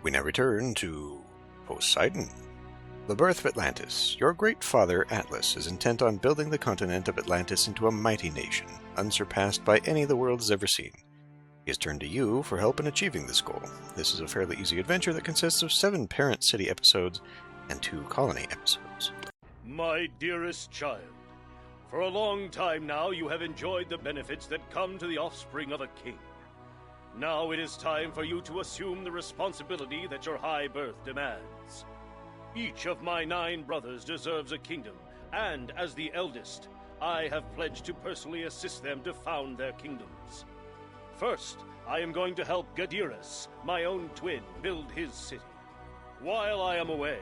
We now return to Poseidon. The Birth of Atlantis. Your great father, Atlas, is intent on building the continent of Atlantis into a mighty nation, unsurpassed by any the world has ever seen. He has turned to you for help in achieving this goal. This is a fairly easy adventure that consists of 7 parent city episodes and 2 colony episodes. My dearest child, for a long time now you have enjoyed the benefits that come to the offspring of a king. Now it is time for you to assume the responsibility that your high birth demands. Each of my 9 brothers deserves a kingdom, and as the eldest, I have pledged to personally assist them to found their kingdoms. First, I am going to help Gadirus, my own twin, build his city. While I am away,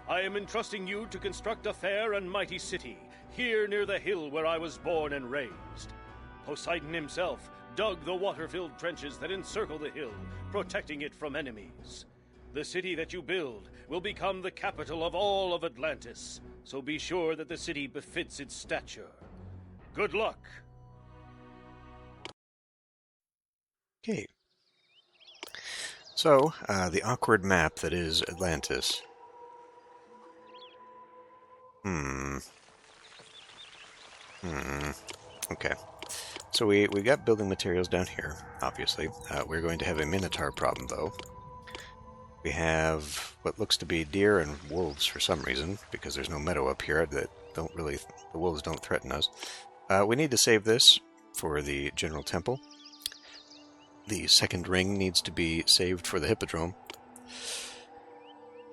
I am entrusting you to construct a fair and mighty city, here near the hill where I was born and raised. Poseidon himself dug the water-filled trenches that encircle the hill, protecting it from enemies. The city that you build will become the capital of all of Atlantis, so be sure that the city befits its stature. Good luck! Okay. So, the awkward map that is Atlantis. Okay. So we got building materials down here, obviously. We're going to have a minotaur problem, though. We have what looks to be deer and wolves for some reason, because there's no meadow up here that don't really... the wolves don't threaten us. We need to save this for the general temple. The second ring needs to be saved for the Hippodrome.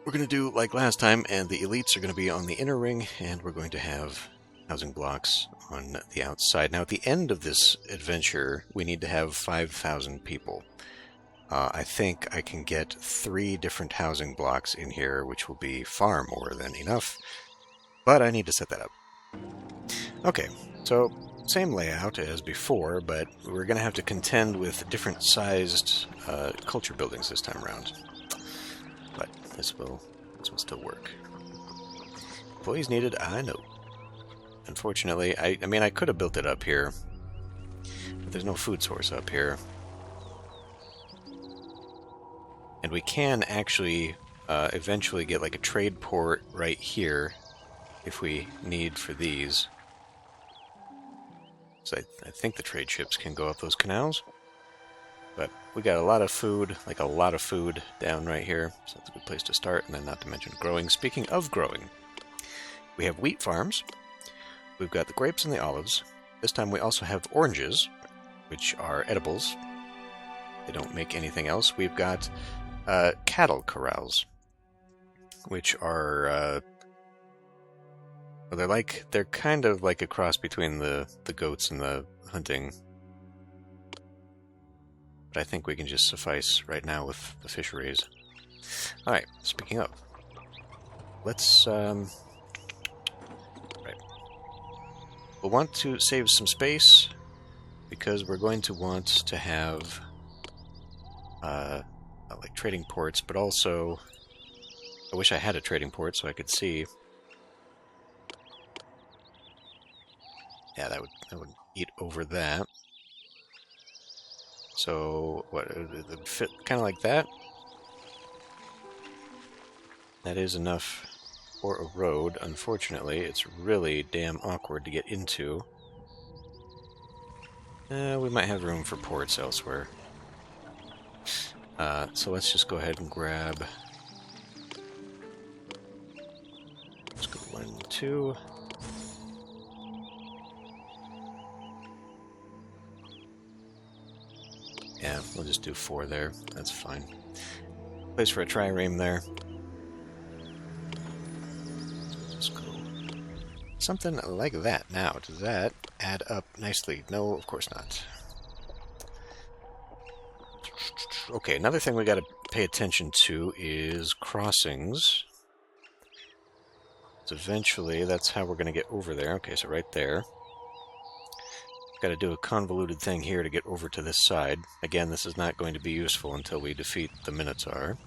We're going to do like last time, and the elites are going to be on the inner ring, and we're going to have housing blocks on the outside. Now, at the end of this adventure, we need to have 5,000 people. I think I can get 3 different housing blocks in here, which will be far more than enough, but I need to set that up. Okay, so same layout as before, but we're going to have to contend with different sized culture buildings this time around. But this will still work. Employees needed, I know. Unfortunately, I mean, I could have built it up here, but there's no food source up here. And we can actually eventually get like a trade port right here if we need for these. So I think the trade ships can go up those canals. But we got a lot of food, like a lot of food down right here. So that's a good place to start, and then not to mention growing. Speaking of growing, we have wheat farms. We've got the grapes and the olives. This time we also have oranges, which are edibles. They don't make anything else. We've got cattle corrals, which are... well, they're kind of like a cross between the goats and the hunting. But I think we can just suffice right now with the fisheries. Alright, speaking of, let's right. We'll want to save some space because we're going to want to have like trading ports, but also I wish I had a trading port so I could see. Yeah, that would eat over that. So what? It would fit kind of like that. That is enough for a road. Unfortunately, it's really damn awkward to get into. We might have room for ports elsewhere. So let's just go ahead and grab. Let's go 1 and 2. Yeah, we'll just do 4 there. That's fine. Place for a trireme there. So we'll just go something like that. Now, does that add up nicely? No, of course not. Okay, another thing we got to pay attention to is crossings. So eventually, that's how we're going to get over there. Okay, so right there. Got to do a convoluted thing here to get over to this side. Again, this is not going to be useful until we defeat the Minotaur.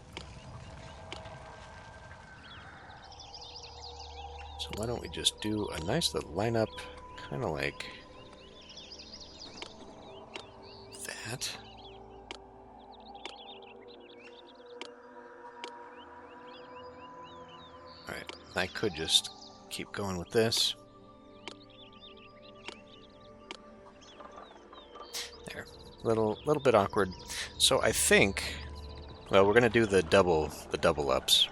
So why don't we just do a nice little lineup, kind of like that. Alright, I could just keep going with this. There. Little bit awkward. So I think, well, we're gonna do the double ups,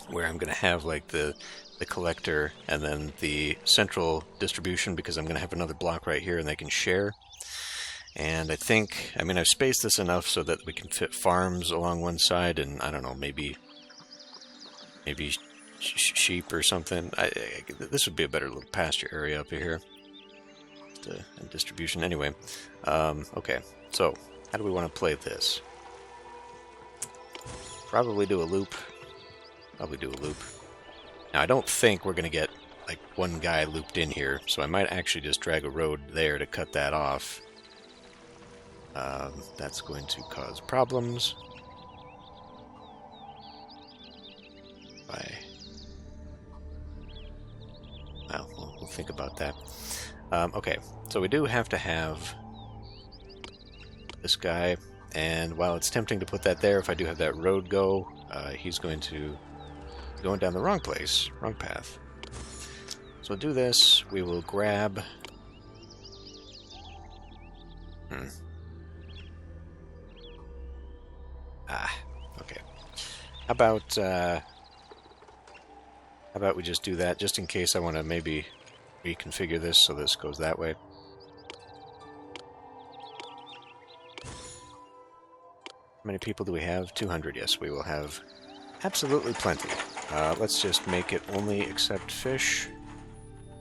where I'm gonna have like the collector and then the central distribution, because I'm gonna have another block right here and they can share. And I think, I mean, I've spaced this enough so that we can fit farms along one side, and I don't know, maybe sheep or something. This would be a better little pasture area up here. And distribution. Anyway, okay, so how do we want to play this? Probably do a loop. Now, I don't think we're going to get like one guy looped in here, so I might actually just drag a road there to cut that off. That's going to cause problems. Well, we'll think about that. Okay, so we do have to have this guy, and while it's tempting to put that there, if I do have that road go, he's going to be going down the wrong place, wrong path. So we'll do this. We will grab... okay. How about we just do that, just in case I want to maybe reconfigure this so this goes that way. How many people do we have? 200, yes, we will have absolutely plenty. Let's just make it only accept fish,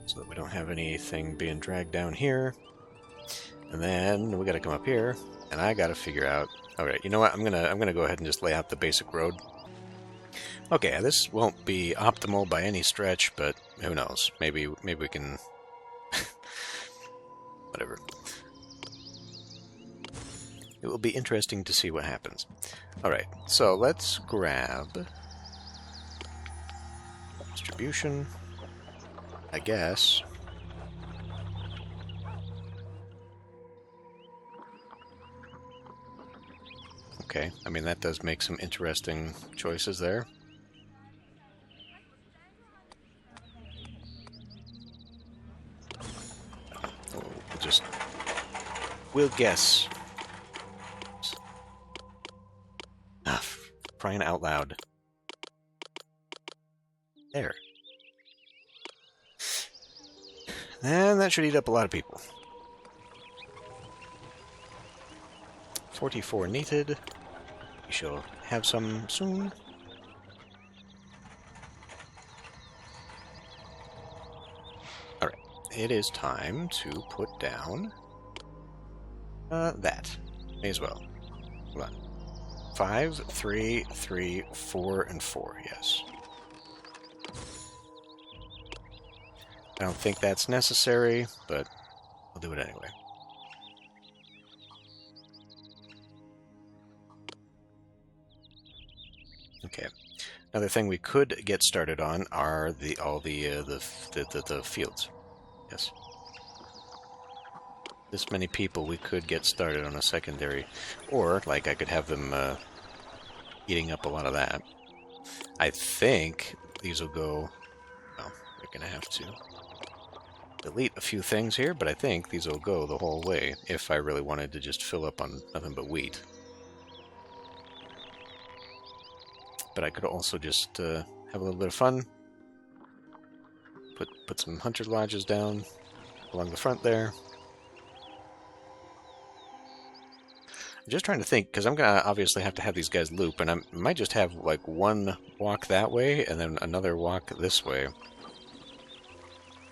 so that we don't have anything being dragged down here. And then we gotta come up here, and I gotta figure out... Alright, you know what? I'm gonna go ahead and just lay out the basic road. Okay, this won't be optimal by any stretch, but who knows? Maybe we can... whatever. It will be interesting to see what happens. Alright, so let's grab... distribution, I guess. Okay, I mean, that does make some interesting choices there. We'll guess. Crying out loud. There. And that should eat up a lot of people. 44 needed. We shall have some soon. Alright, it is time to put down that. May as well. Hold on. 5, 3, 3, 4, and 4, yes. I don't think that's necessary, but I'll do it anyway. Okay. Another thing we could get started on are all the fields. Yes. This many people, we could get started on a secondary, or like I could have them eating up a lot of that. I think these will go. Well, we're gonna have to delete a few things here, but I think these will go the whole way if I really wanted to just fill up on nothing but wheat. But I could also just have a little bit of fun. Put some hunter lodges down along the front there. I'm just trying to think, because I'm going to obviously have to have these guys loop, and I might just have like one walk that way and then another walk this way.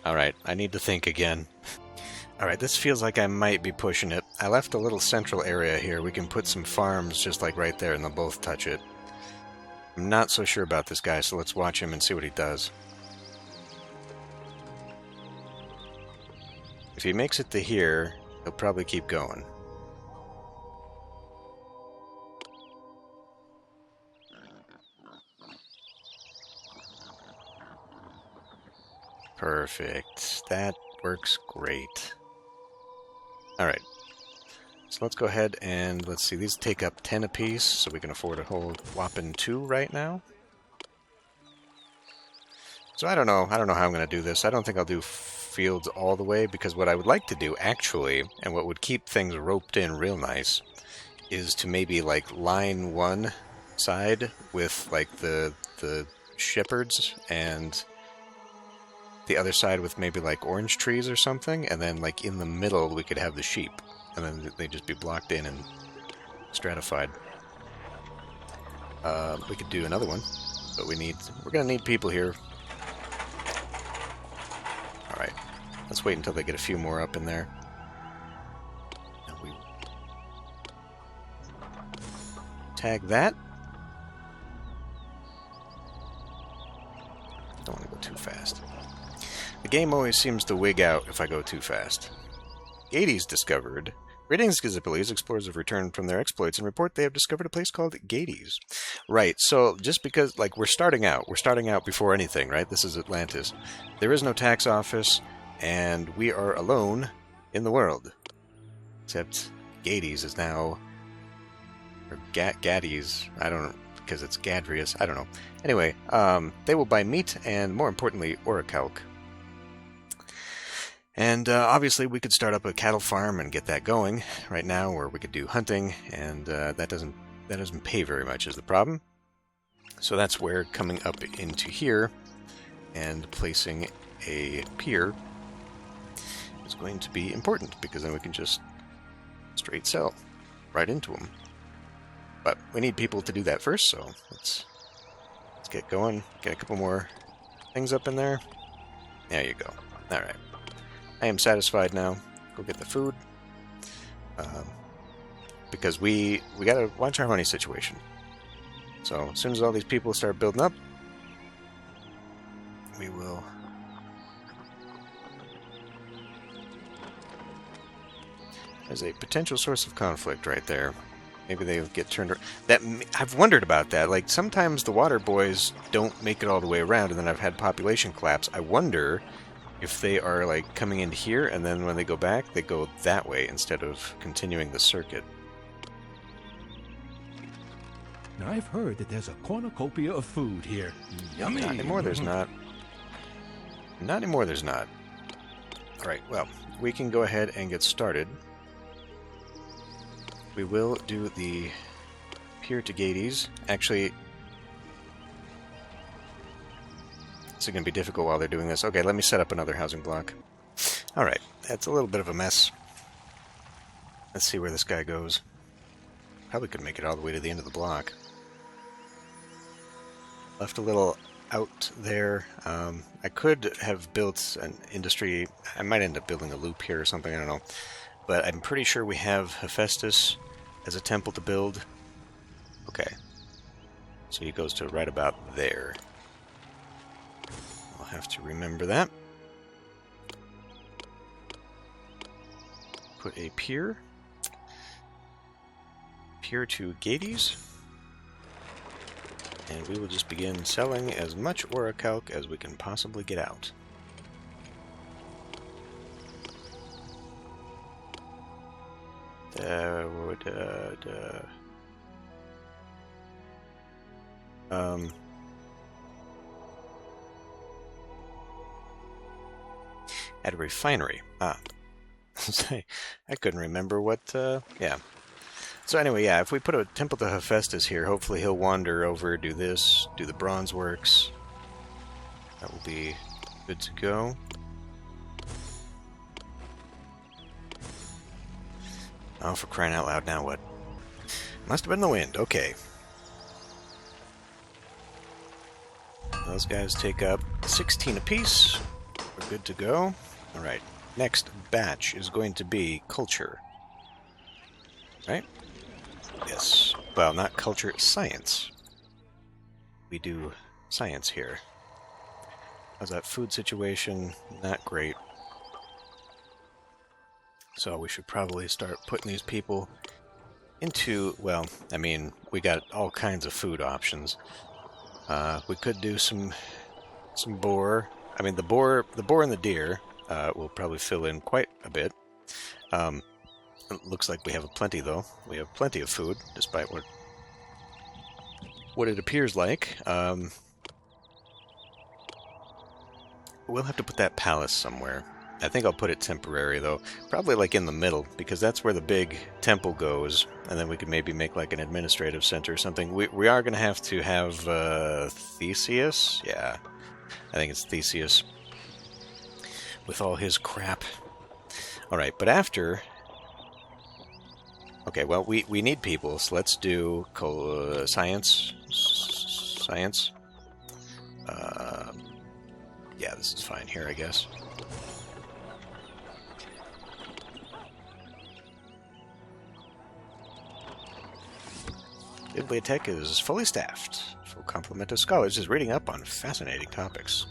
Alright, I need to think again. Alright, this feels like I might be pushing it. I left a little central area here. We can put some farms just like right there and they'll both touch it. I'm not so sure about this guy, so let's watch him and see what he does. If he makes it to here, he'll probably keep going. Perfect. That works great. Alright. So let's go ahead and let's see. These take up 10 apiece, so we can afford a whole whopping 2 right now. So I don't know how I'm going to do this. I don't think I'll do fields all the way, because what I would like to do, actually, and what would keep things roped in real nice, is to maybe, like, line one side with, like, the shepherds, and the other side with maybe, like, orange trees or something, and then, like, in the middle we could have the sheep, and then they'd just be blocked in and stratified. We could do another one, but we're going to need people here. Alright, let's wait until they get a few more up in there. And we tag that. Don't want to go too fast. The game always seems to wig out if I go too fast. Gades discovered. Greetings, Gazippiles. Explorers have returned from their exploits and report they have discovered a place called Gades. Right, so just because, like, we're starting out before anything, right? This is Atlantis. There is no tax office, and we are alone in the world. Except Gades is now... or Gades, I don't know, because it's Gadrius, I don't know. Anyway, they will buy meat and, more importantly, orichalc. And obviously we could start up a cattle farm and get that going right now, or we could do hunting, and that doesn't pay very much is the problem. So that's where coming up into here and placing a pier is going to be important, because then we can just straight sell right into them. But we need people to do that first, so let's get going. Get a couple more things up in there. There you go. All right. I am satisfied now. Go get the food. Because we gotta watch our money situation. So as soon as all these people start building up, we will... There's a potential source of conflict right there. Maybe they get turned... I've wondered about that. Like, sometimes the water boys don't make it all the way around, and then I've had population collapse. I wonder if they are, like, coming in here, and then when they go back, they go that way instead of continuing the circuit. Now, I've heard that there's a cornucopia of food here. Yummy! Not anymore, there's not. Not anymore, there's not. Alright, well, we can go ahead and get started. We will do the pier to Gades. Actually, it's going to be difficult while they're doing this. Okay, let me set up another housing block. Alright, that's a little bit of a mess. Let's see where this guy goes. Probably could make it all the way to the end of the block. Left a little out there. I could have built an industry. I might end up building a loop here or something, I don't know. But I'm pretty sure we have Hephaestus as a temple to build. Okay. So he goes to right about there. I'll have to remember that. Put a pier. Pier to Gades. And we will just begin selling as much orichalc as we can possibly get out. At a refinery. I couldn't remember what, yeah. So anyway, yeah, if we put a temple to Hephaestus here, hopefully he'll wander over, do this, do the bronze works. That will be good to go. Oh, for crying out loud, now what? Must have been the wind, okay. Those guys take up 16 apiece. We're good to go. Alright, next batch is going to be culture. Right? Yes. Well, not culture, science. We do science here. How's that food situation? Not great. So we should probably start putting these people into, well, I mean, we got all kinds of food options. We could do some boar. I mean, the boar and the deer will probably fill in quite a bit. It looks like we have plenty, though. We have plenty of food, despite what it appears like. we'll have to put that palace somewhere. I think I'll put it temporary, though. Probably, like, in the middle, because that's where the big temple goes, and then we could maybe make, like, an administrative center or something. We are going to have Theseus? Yeah, I think it's Theseus. With all his crap. Alright, but after... Okay, well, we need people, so let's do science. Science. Yeah, this is fine here, I guess. Bibliotech is fully staffed. Full complement of scholars is reading up on fascinating topics.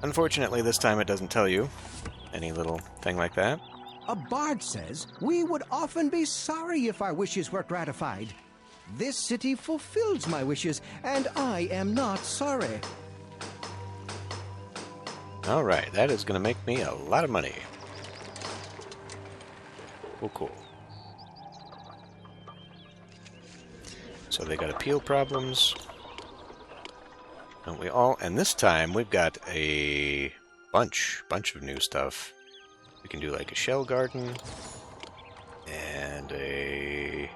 Unfortunately, this time it doesn't tell you any little thing like that. A bard says we would often be sorry if our wishes were gratified. This city fulfills my wishes, and I am not sorry. Alright, that is going to make me a lot of money. Cool, cool. So they got appeal problems. Don't we all? And this time we've got a bunch of new stuff. We can do like a shell garden and a...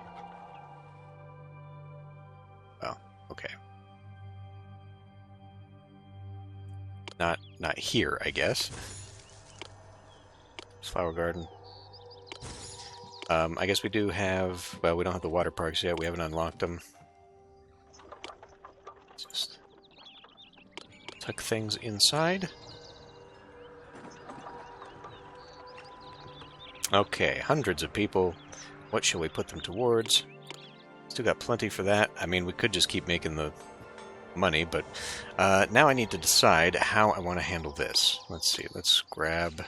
Well, okay. Not here, I guess. Flower garden. I guess we do have... Well, we don't have the water parks yet. We haven't unlocked them. Just tuck things inside. Okay, hundreds of people. What shall we put them towards? Still got plenty for that. I mean, we could just keep making the money, but now I need to decide how I want to handle this. Let's see. Let's grab...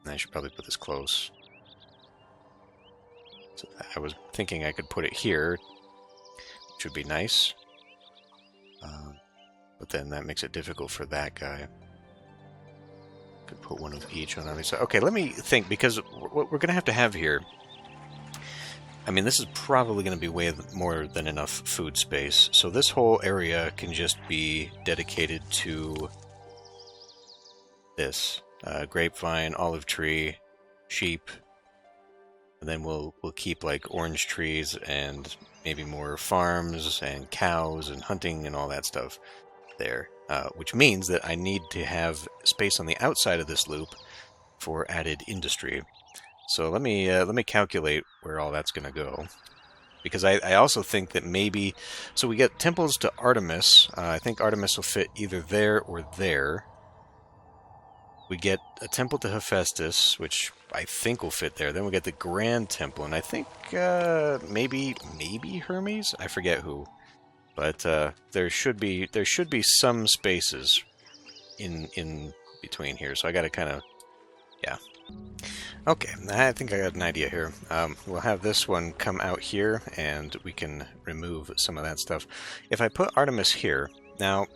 I should probably put this close. So I was thinking I could put it here, which would be nice. But then that makes it difficult for that guy. Could put one of each on either side. Okay, let me think, because what we're going to have here... I mean, this is probably going to be way more than enough food space. So this whole area can just be dedicated to this. Grapevine, olive tree, sheep, and then we'll keep like orange trees and maybe more farms and cows and hunting and all that stuff there, which means that I need to have space on the outside of this loop for added industry. So let me calculate where all that's going to go, because I also think that maybe, so we get temples to Artemis. I think Artemis will fit either there or there. We get a temple to Hephaestus, which I think will fit there. Then we get the Grand Temple, and I think maybe Hermes. I forget who, but there should be some spaces in between here. So I got to kind of, yeah. Okay, I think I got an idea here. We'll have this one come out here, and we can remove some of that stuff. If I put Artemis here now.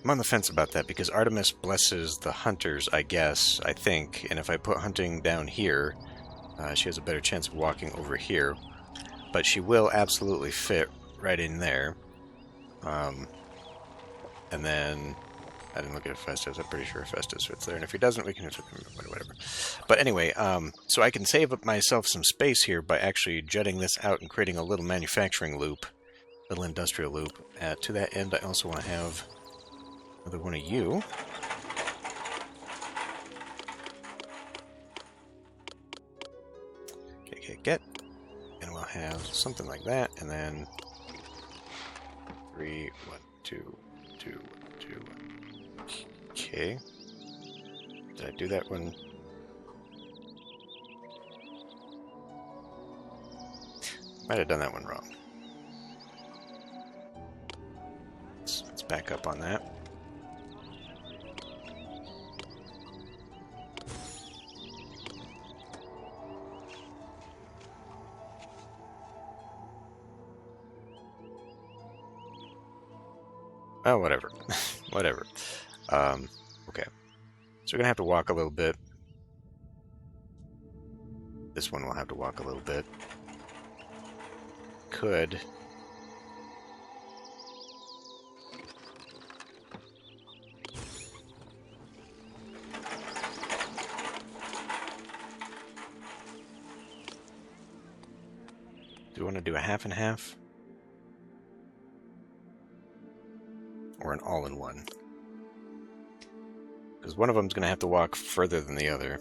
I'm on the fence about that, because Artemis blesses the hunters, I guess, I think, and if I put hunting down here, she has a better chance of walking over here, but she will absolutely fit right in there. And then, I didn't look at Hephaestus, I'm pretty sure Hephaestus fits there, and if he doesn't, we can whatever. But anyway, so I can save up myself some space here by actually jetting this out and creating a little manufacturing loop, little industrial loop. To that end, I also want to have another one of you. Okay, get. And we'll have something like that, and then 3, 1, 2, 2, 2. Okay. Did I do that one? Might have done that one wrong. Let's back up on that. Oh, whatever. Whatever. Okay. So we're going to have to walk a little bit. This one will have to walk a little bit. Could. Do we want to do a half and half? Or an all-in-one? Because one of them's going to have to walk further than the other.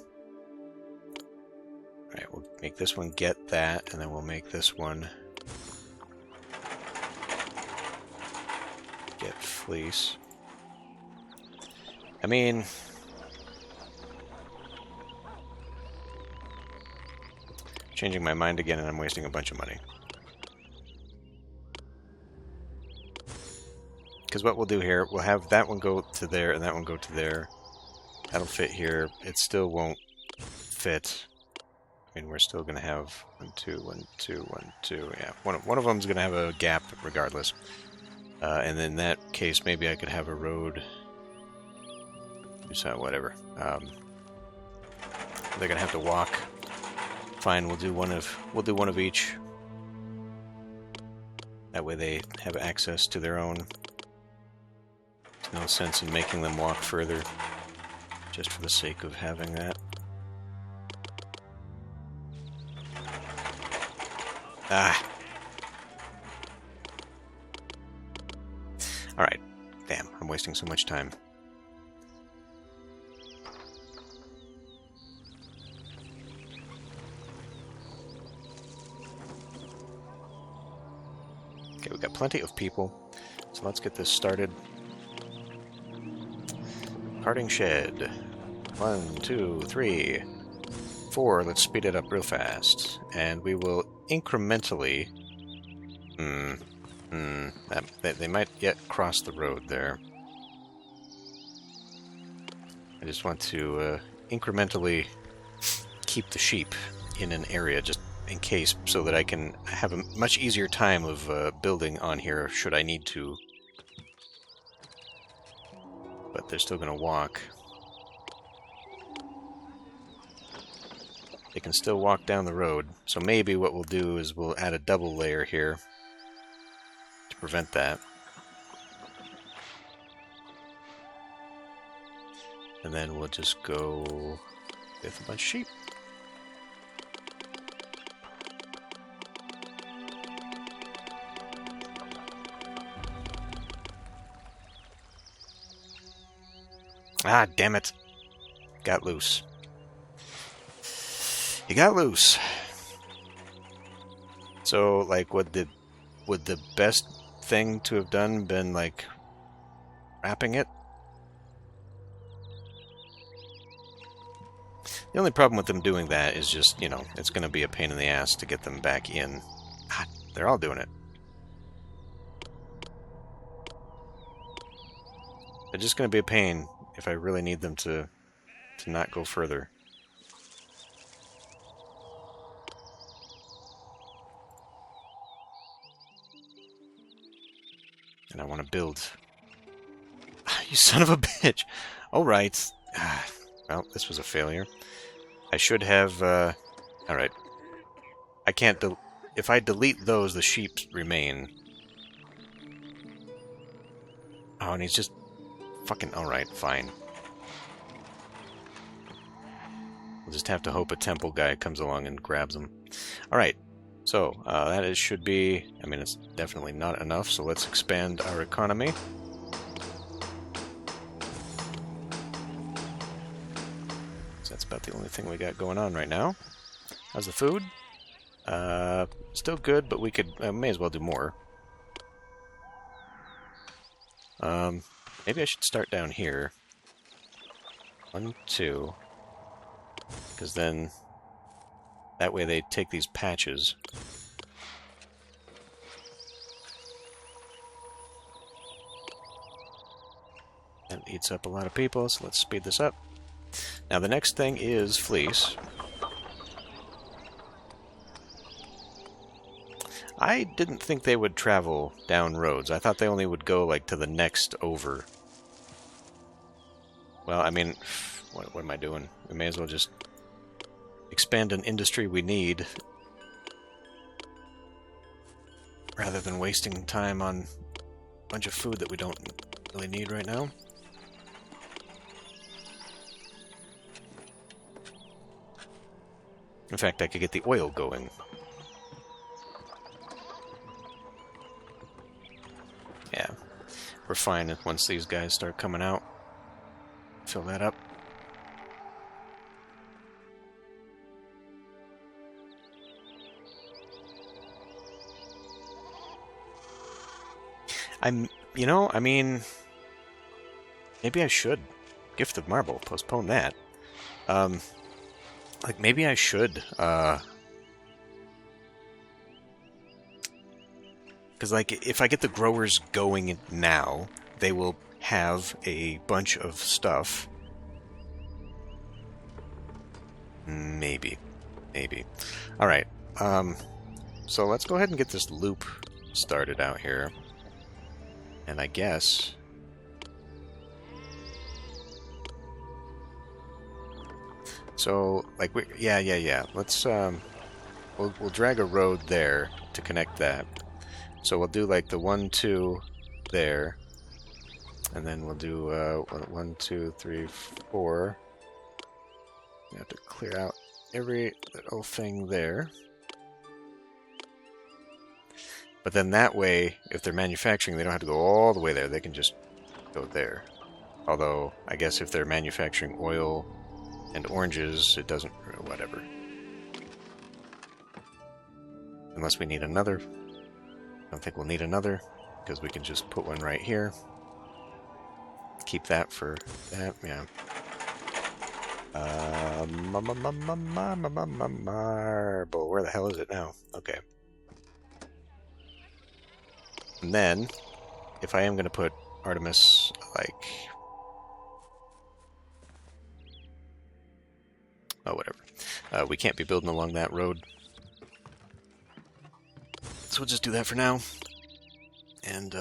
Alright, we'll make this one get that, and then we'll make this one get fleece. I mean, changing my mind again, and I'm wasting a bunch of money. Because what we'll do here, we'll have that one go to there, and that one go to there. That'll fit here. It still won't fit. I mean, we're still going to have 1, 2, 1, 2, 1, 2. Yeah, one of them's going to have a gap regardless. And in that case, maybe I could have a road. So whatever. They're going to have to walk. Fine, we'll do one of each. That way they have access to their own. There's no sense in making them walk further, just for the sake of having that. Ah. Alright. Damn, I'm wasting so much time. Okay, we've got plenty of people, so let's get this started. Parting shed. 1, 2, 3, 4. Let's speed it up real fast. And we will incrementally... they might yet cross the road there. I just want to incrementally keep the sheep in an area just in case, so that I can have a much easier time of building on here should I need to. But they're still going to walk. They can still walk down the road, so maybe what we'll do is we'll add a double layer here to prevent that. And then we'll just go with a bunch of sheep. Ah, damn it. Got loose. He got loose. So, like, would the best thing to have done been, like, wrapping it? The only problem with them doing that is just, you know, it's going to be a pain in the ass to get them back in. God, they're all doing it. They're just going to be a pain if I really need them to not go further. And I want to build. You son of a bitch! Alright. Well, this was a failure. I should have... Alright. I can't... If I delete those, the sheep remain. Oh, and he's just... Fucking... Alright, fine. We'll just have to hope a temple guy comes along and grabs them. Alright. So, should be... I mean, it's definitely not enough, so let's expand our economy. So that's about the only thing we got going on right now. How's the food? Still good, but we could... may as well do more. Maybe I should start down here. 1, 2... Because then... That way they take these patches. That eats up a lot of people, so let's speed this up. Now the next thing is fleece. I didn't think they would travel down roads. I thought they only would go, like, to the next over. Well, I mean, what am I doing? We may as well just expand an industry we need, rather than wasting time on a bunch of food that we don't really need right now. In fact, I could get the oil going. we're fine once these guys start coming out. Fill that up. I mean, maybe I should. Gift of Marble, postpone that. Like, maybe I should, because, like, if I get the growers going now, they will have a bunch of stuff. Maybe. Alright, so let's go ahead and get this loop started out here. And I guess... So, like, yeah. Let's, we'll drag a road there to connect that. So we'll do, like, the 1, 2 there. And then we'll do, 1, 2, 3, 4. You have to clear out every little thing there. But then that way, if they're manufacturing, they don't have to go all the way there. They can just go there. Although, I guess if they're manufacturing oil and oranges, it doesn't... whatever. Unless we need another. I don't think we'll need another, because we can just put one right here. Keep that for that, yeah. Marble. Where the hell is it now? Okay. And then, if I am going to put Artemis, like... oh, whatever. We can't be building along that road. So we'll just do that for now. And,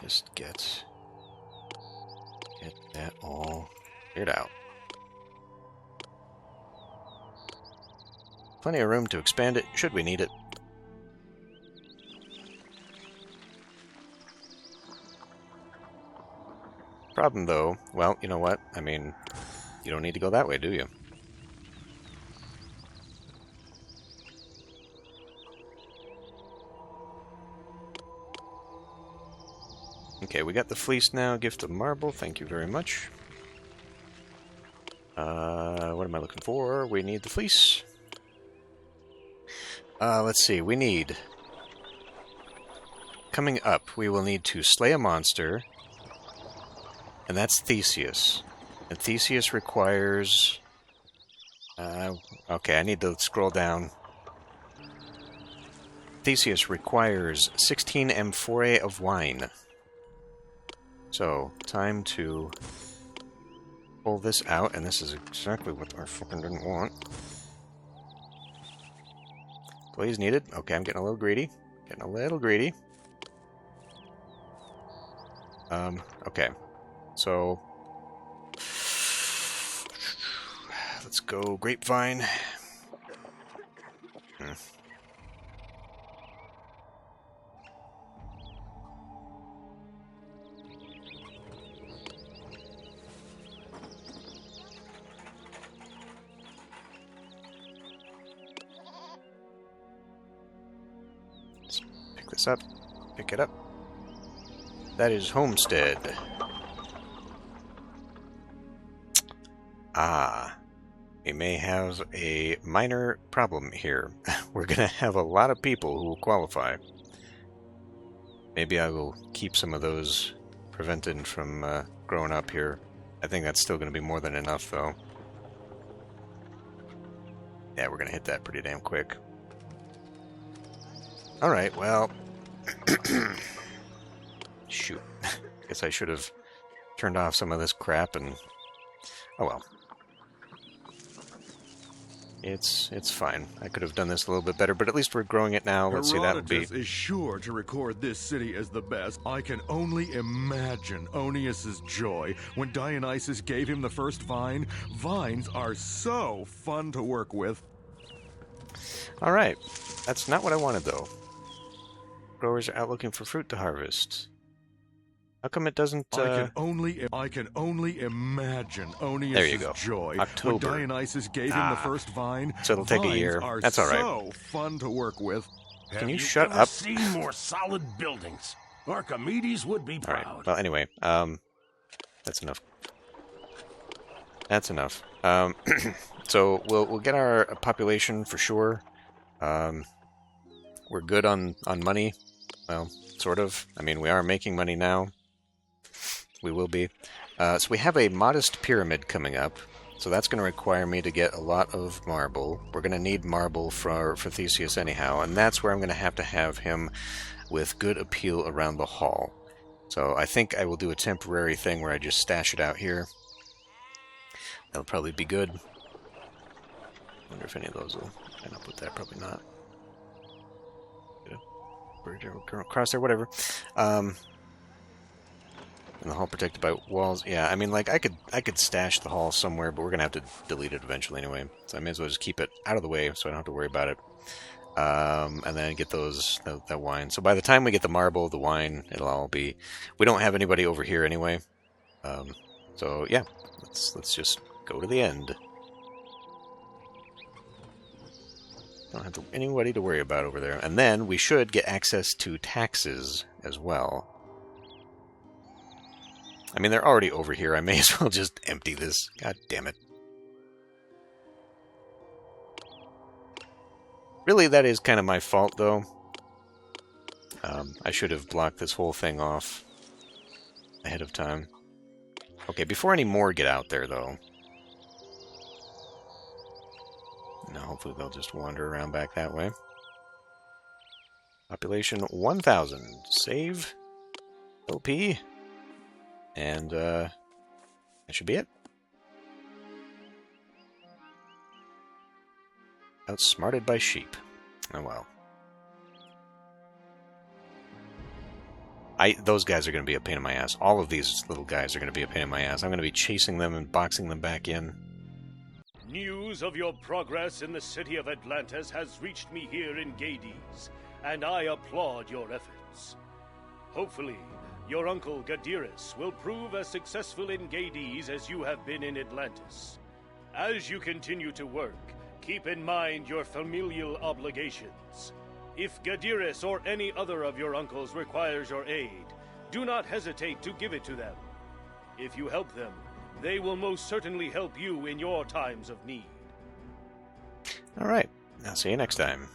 just get that all cleared out. Plenty of room to expand it, should we need it. Problem, though, well, you know what? I mean, you don't need to go that way, do you? Okay, we got the fleece now. Gift of Marble, thank you very much. What am I looking for? We need the fleece. Let's see, we need... coming up, we will need to slay a monster... and that's Theseus. And Theseus requires... okay, I need to scroll down. Theseus requires 16 amphorae of wine. So, time to pull this out, and this is exactly what I fucking didn't want. Blaze needed. Okay, I'm getting a little greedy. Okay. So, let's go grapevine. Let's pick this up. Pick it up. That is Homestead. We may have a minor problem here. We're going to have a lot of people who will qualify. Maybe I will keep some of those prevented from growing up here. I think that's still going to be more than enough, though. Yeah, we're going to hit that pretty damn quick. Alright, well... shoot. Guess I should have turned off some of this crap and... oh well. It's fine. I could have done this a little bit better, but at least we're growing it now. Let's see, that would be... Herodotus is sure to record this city as the best. I can only imagine Oeneus's joy when Dionysus gave him the first vine. Vines are so fun to work with. Alright. That's not what I wanted, though. Growers are out looking for fruit to harvest. How come it doesn't, I can only imagine Oeneus's joy October. when Dionysus gave him the first vine. So it'll take a year. That's all right. So fun to work with. Can you Have shut ever up? seen more solid buildings? Archimedes would be All right. proud. Well, anyway, that's enough. That's enough. So we'll get our population for sure. We're good on money. Well, sort of. I mean, we are making money now. We will be. So we have a modest pyramid coming up. So that's going to require me to get a lot of marble. We're going to need marble for Theseus anyhow, and that's where I'm going to have him with good appeal around the hall. So I think I will do a temporary thing where I just stash it out here. That'll probably be good. Wonder if any of those will end up with that. Probably not. Bridge across there, whatever. And the hall protected by walls. Yeah, I mean, like, I could stash the hall somewhere, but we're gonna have to delete it eventually anyway. So I may as well just keep it out of the way, so I don't have to worry about it. And then get that wine. So by the time we get the marble, the wine, it'll all be. We don't have anybody over here anyway. So yeah, let's just go to the end. Don't have anybody to worry about over there. And then we should get access to taxes as well. I mean, they're already over here. I may as well just empty this. God damn it. Really, that is kind of my fault, though. I should have blocked this whole thing off ahead of time. Okay, before any more get out there, though. Now, hopefully they'll just wander around back that way. Population 1,000. Save. OP. And, that should be it. Outsmarted by sheep. Oh, well. Those guys are going to be a pain in my ass. All of these little guys are going to be a pain in my ass. I'm going to be chasing them and boxing them back in. News of your progress in the city of Atlantis has reached me here in Gades, and I applaud your efforts. Hopefully, your uncle Gadirus will prove as successful in Gades as you have been in Atlantis. As you continue to work, keep in mind your familial obligations. If Gadirus or any other of your uncles requires your aid, do not hesitate to give it to them. If you help them, they will most certainly help you in your times of need. All right. I'll see you next time.